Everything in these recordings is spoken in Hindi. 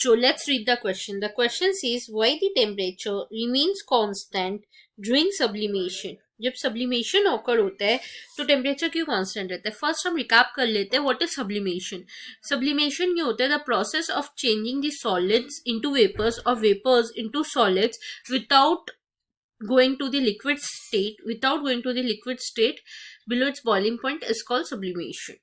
So let's read the question. The question says why the temperature remains constant during sublimation. जब sublimation occur होता है तो टेम्परेचर क्यों कांस्टेंट रहता है? फर्स्ट हम रिकैप कर लेते हैं व्हाट इज सब्लिमेशन. सब्लिमेशन ये होता है the process of changing the solids into vapours और vapours into solids without going to the liquid state below its boiling point is called sublimation.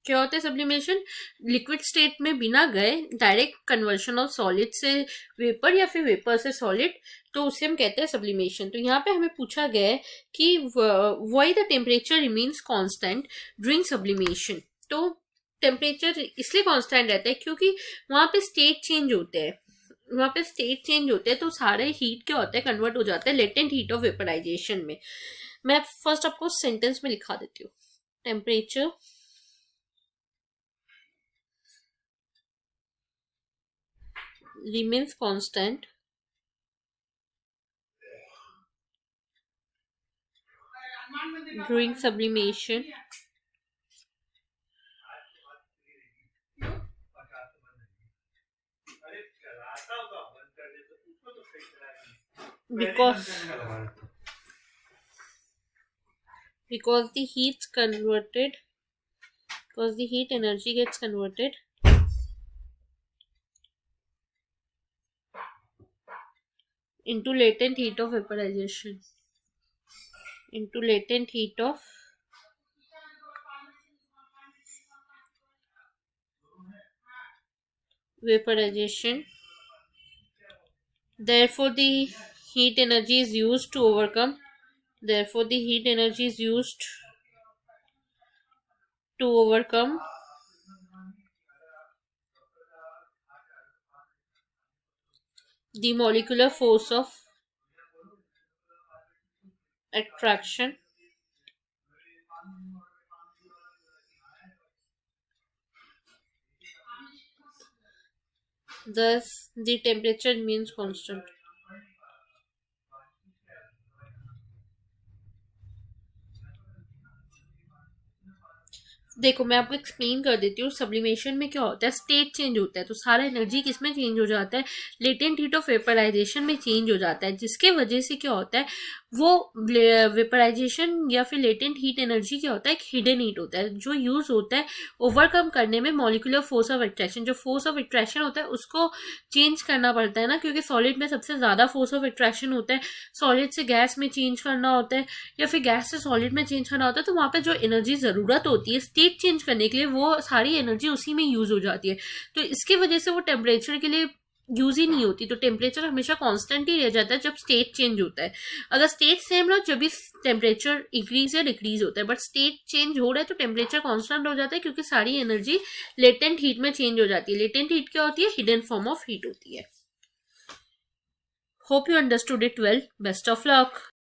क्या होता है सब्लिमेशन? लिक्विड स्टेट में बिना गए डायरेक्ट कन्वर्शन ऑफ सॉलिड से वेपर या फिर वेपर से सॉलिड, तो उसे हम कहते हैं सब्लिमेशन. तो यहाँ पे हमें पूछा गया है कि why the temperature remains constant during sublimation. तो टेम्परेचर इसलिए कांस्टेंट रहता है क्योंकि वहाँ पे स्टेट चेंज होते हैं, तो सारे हीट क्या होता है कन्वर्ट हो जाता है लेटेंट हीट ऑफ वेपराइजेशन में. मैं फर्स्ट आपको सेंटेंस में लिखा देती हूँ. Temperature remains constant during sublimation because the heat energy gets converted into latent heat of vaporization. Therefore, the heat energy is used to overcome. The molecular force of attraction. Thus, the temperature remains constant. देखो मैं आपको एक्सप्लेन कर देती हूँ. सब्लिमेशन में क्या होता है, स्टेट चेंज होता है, तो सारा एनर्जी किसमें चेंज हो जाता है, लेटेंट हीट ऑफ वेपराइजेशन में चेंज हो जाता है, जिसके वजह से क्या होता है वो वेपराइजेशन या फिर लेटेंट हीट एनर्जी क्या होता है, एक हिडन हीट होता है जो यूज होता है ओवरकम करने में मॉलिक्यूलर फोर्स ऑफ अट्रैक्शन. जो फोर्स ऑफ अट्रैक्शन होता है उसको चेंज करना पड़ता है ना, क्योंकि सॉलिड में सबसे ज्यादा फोर्स ऑफ अट्रैक्शन होता है. सॉलिड से गैस में चेंज करना होता है या फिर गैस से सॉलिड में चेंज करना होता है, तो वहाँ पे जो एनर्जी ज़रूरत होती है स्टेट चेंज करने के लिए वो सारी एनर्जी उसी में यूज़ हो जाती है. तो इसकी वजह से वो टेम्परेचर के लिए यूज ही नहीं होती. तो टेम्परेचर हमेशा कांस्टेंट ही रह जाता है जब स्टेट चेंज होता है. अगर स्टेट सेम रहो जब भी टेम्परेचर इंक्रीज या डिक्रीज होता है, बट स्टेट चेंज हो रहा है तो टेम्परेचर कांस्टेंट हो जाता है क्योंकि सारी एनर्जी लेटेंट हीट में चेंज हो जाती है. लेटेंट हीट क्या होती है, हिडन फॉर्म ऑफ हीट होती है. Hope you understood it well. Best of luck.